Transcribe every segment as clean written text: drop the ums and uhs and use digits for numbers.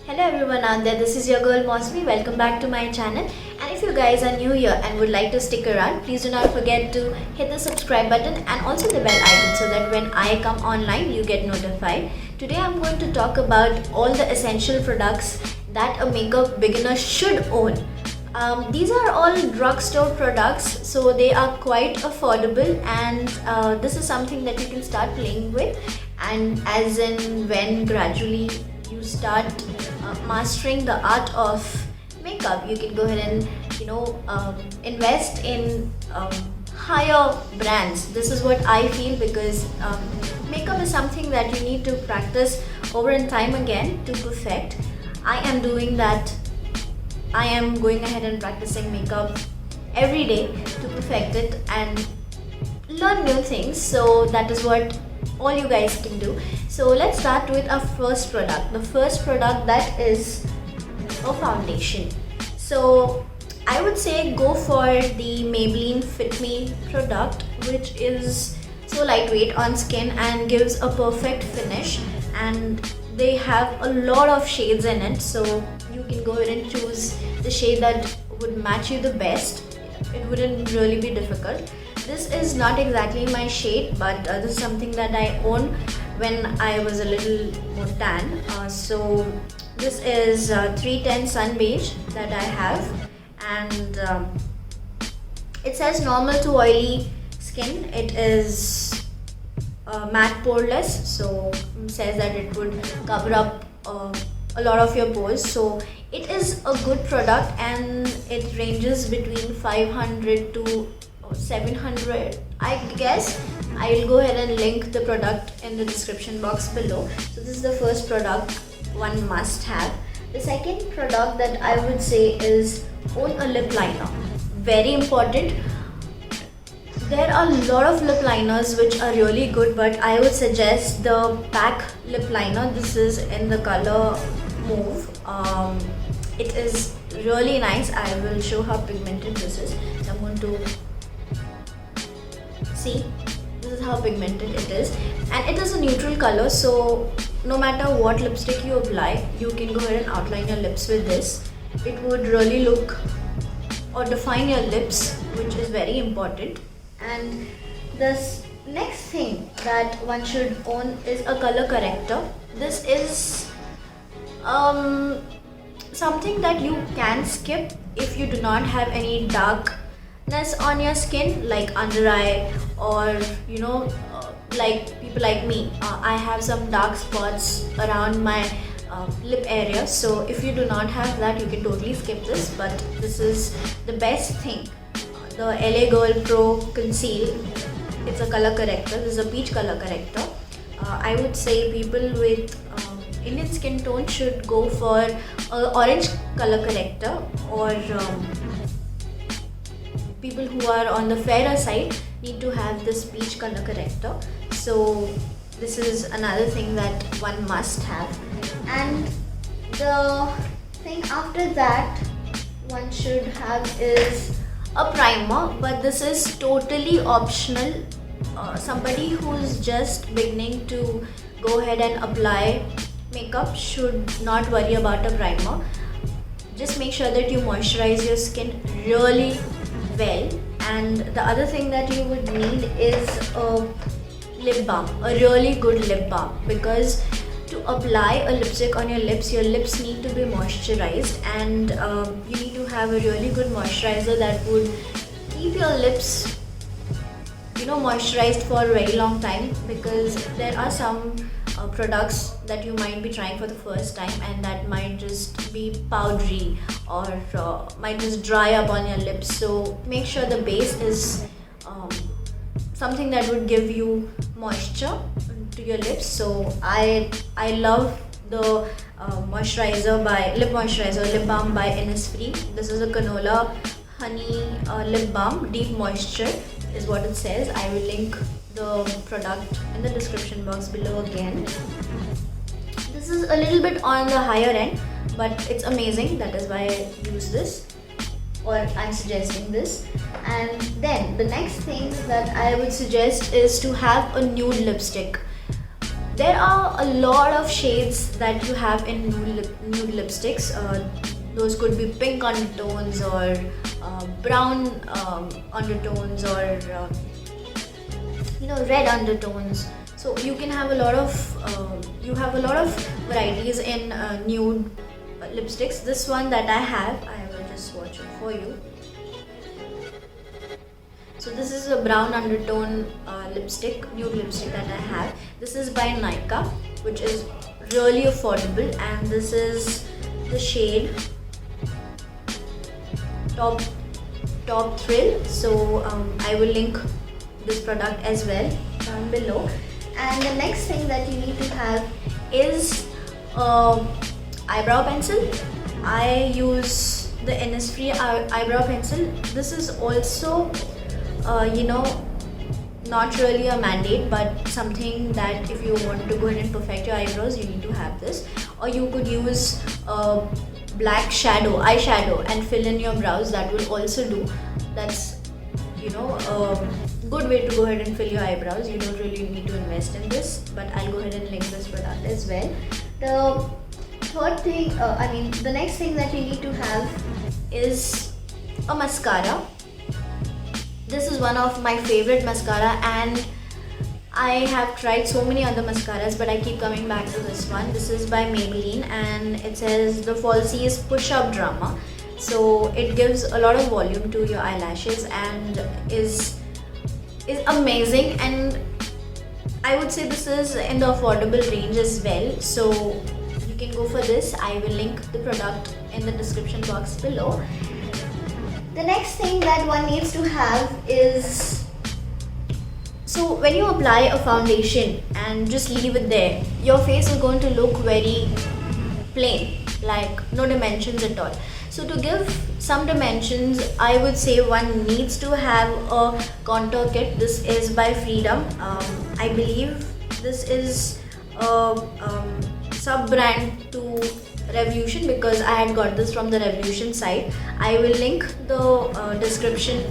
Hello everyone out there, this is your girl Mosmi. Welcome back to my channel. And if you guys are new here and would like to stick around, please do not forget to hit the subscribe button and also the bell icon so that when I come online, you get notified. Today I'm going to talk about all the essential products that a makeup beginner should own. These are all drugstore products, so they are quite affordable, and this is something that you can start playing with. And as in when gradually you start mastering the art of makeup, you can go ahead and invest in higher brands. This is what I feel, because makeup is something that you need to practice over and time again to perfect. I am doing that. I am going ahead and practicing makeup every day to perfect it and learn new things. So that is what all you guys can do. So let's start with our first product. The first product, that is a foundation. So I would say go for the Maybelline Fit Me product, which is so lightweight on skin and gives a perfect finish, and they have a lot of shades in it, so you can go ahead and choose the shade that would match you the best. It wouldn't really be difficult. This is not exactly my shade, but this is something that I own when I was a little more tan. So this is 310 Sun Beige that I have, and it says normal to oily skin. It is matte poreless, so it says that it would cover up a lot of your pores. So it is a good product, and it ranges between 500 to 700, I guess. I will go ahead and link the product in the description box below. So this is the first product one must have. The second product that I would say is own a lip liner. Very important. There are a lot of lip liners which are really good, but I would suggest the PAC lip liner. This is in the color Mauve. It is really nice. I will show how pigmented this is. So I'm going to see. This is how pigmented it is, and it is a neutral color, so no matter what lipstick you apply, you can go ahead and outline your lips with this. It would really look or define your lips, which is very important. And this next thing that one should own is a color corrector. This is something that you can skip if you do not have any darkness on your skin, like under eye, or like people like me. I have some dark spots around my lip area, so if you do not have that, you can totally skip this. But this is the best thing, the LA Girl Pro Conceal. It's a color corrector. This is a peach color corrector. I would say people with Indian skin tone should go for orange color corrector, or people who are on the fairer side need to have this peach color corrector. So this is another thing that one must have. And the thing after that one should have is a primer, but this is totally optional. Somebody who's just beginning to go ahead and apply makeup should not worry about a primer. Just make sure that you moisturize your skin really well. And the other thing that you would need is a lip balm, a really good lip balm, because to apply a lipstick on your lips need to be moisturized, and you need to have a really good moisturizer that would keep your lips moisturized for a very long time. Because there are some products that you might be trying for the first time, and that might just be powdery, or might just dry up on your lips. So make sure the base is something that would give you moisture to your lips. So I love the lip balm by Innisfree. This is a canola honey lip balm, deep moisture is what it says. I will link the product in the description box below again. This is a little bit on the higher end, but it's amazing. That is why I use this, or I'm suggesting this. And then the next thing that I would suggest is to have a nude lipstick. There are a lot of shades that you have in nude lipsticks. Those could be pink undertones or brown undertones, or red undertones. So you can have a lot of varieties in nude lipsticks. This one that I will just swatch it for you. So this is a brown undertone nude lipstick that I have. This is by Nykaa, which is really affordable, and this is the shade Top Thrill. So I will link this product as well down below. And the next thing that you need to have is eyebrow pencil. I use the Innisfree eyebrow pencil. This is also not really a mandate, but something that if you want to go ahead and perfect your eyebrows, you need to have this. Or you could use black eyeshadow and fill in your brows. That will also do. That's a good way to go ahead and fill your eyebrows. You don't really need to invest in this, but I'll go ahead and link this product as well. The next thing that you need to have is a mascara. This is one of my favorite mascara, and I have tried so many other mascaras, but I keep coming back to this one. This is by Maybelline, and it says the Falsies Push Up Drama. So it gives a lot of volume to your eyelashes and is amazing, and I would say this is in the affordable range as well. So you can go for this. I will link the product in the description box below. The next thing that one needs to have is, so when you apply a foundation and just leave it there, your face is going to look very plain, like no dimensions at all. So to give some dimensions, I would say one needs to have a contour kit. This is by Freedom. I believe this is a sub-brand to Revolution, because I had got this from the Revolution site. I will link the description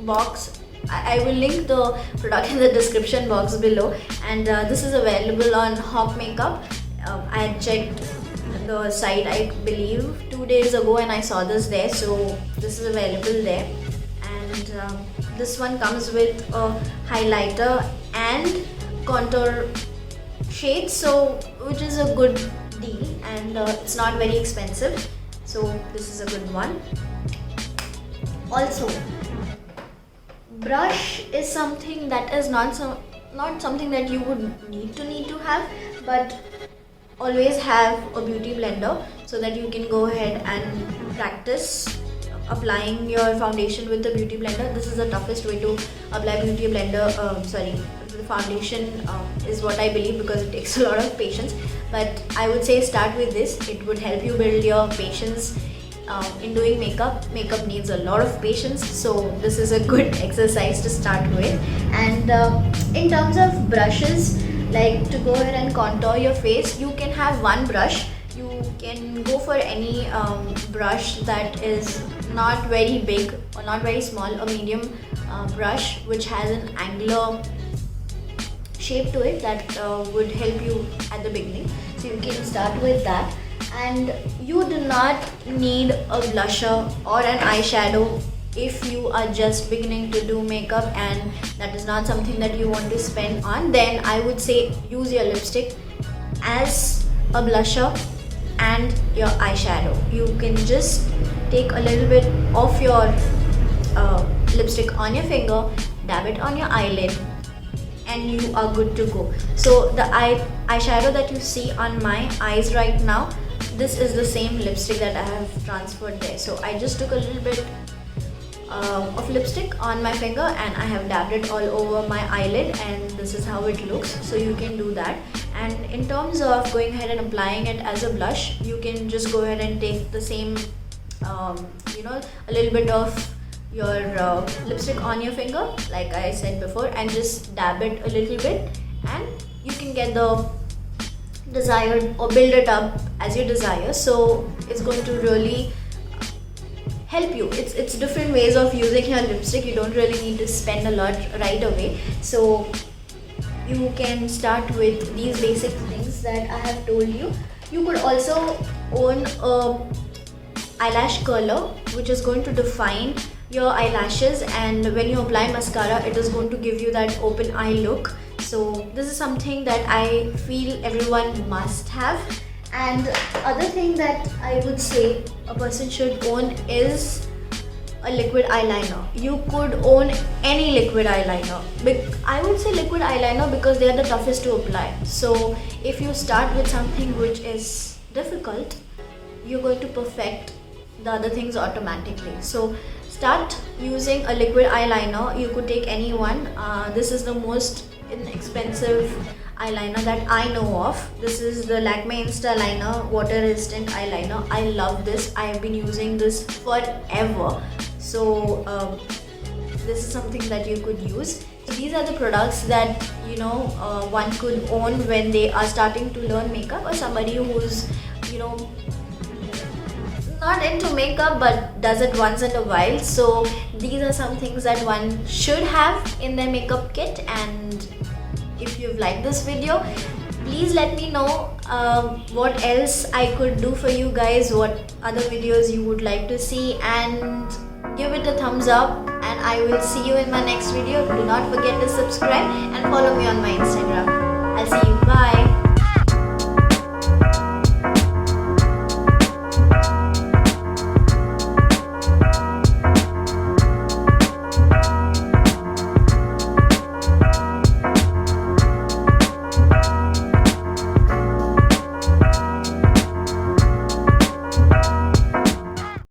box. I will link the product in the description box below, and this is available on Hawk Makeup. I had checked the site, I believe 2 days ago, and I saw this there. So this is available there, and this one comes with a highlighter and contour shade, so which is a good deal, and it's not very expensive, so this is a good one. Also, brush is something that is not something that you would need to have, but always have a beauty blender so that you can go ahead and practice applying your foundation with the beauty blender. This is the toughest way to apply beauty blender, the foundation is what I believe, because it takes a lot of patience. But I would say start with this. It would help you build your patience in doing makeup. Makeup needs a lot of patience, so this is a good exercise to start with. And in terms of brushes, like to go ahead and contour your face, you can have one brush. You can go for any brush that is not very big or not very small, a medium brush which has an angular shape to it that would help you at the beginning. So you can start with that, and you do not need a blusher or an eyeshadow if you are just beginning to do makeup and that is not something that you want to spend on. Then I would say use your lipstick as a blusher and your eyeshadow. You can just take a little bit of your lipstick on your finger, dab it on your eyelid, and you are good to go. So the eyeshadow that you see on my eyes right now, this is the same lipstick that I have transferred there. So I just took a little bit of lipstick on my finger and I have dabbed it all over my eyelid, and this is how it looks. So you can do that. And in terms of going ahead and applying it as a blush, you can just go ahead and take the same a little bit of your lipstick on your finger, like I said before, and just dab it a little bit, and you can get the desired or build it up as you desire. So it's going to really help you. It's different ways of using your lipstick. You don't really need to spend a lot right away. So you can start with these basic things that I have told you. You could also own a eyelash curler, which is going to define your eyelashes, and when you apply mascara it is going to give you that open eye look. So this is something that I feel everyone must have. And other thing that I would say a person should own is a liquid eyeliner. You could own any liquid eyeliner. I would say liquid eyeliner because they are the toughest to apply. So if you start with something which is difficult, you're going to perfect the other things automatically. So start using a liquid eyeliner. You could take any one. This is the most inexpensive eyeliner that I know of. This is the Lakme Insta Liner Water Resistant Eyeliner. I love this. I have been using this forever. So this is something that you could use. So these are the products that one could own when they are starting to learn makeup, or somebody who's not into makeup but does it once in a while. So these are some things that one should have in their makeup kit. And if you've liked this video, please let me know what else I could do for you guys, what other videos you would like to see, and give it a thumbs up. And I will see you in my next video. Do not forget to subscribe and follow me on my Instagram. I'll see you. Bye.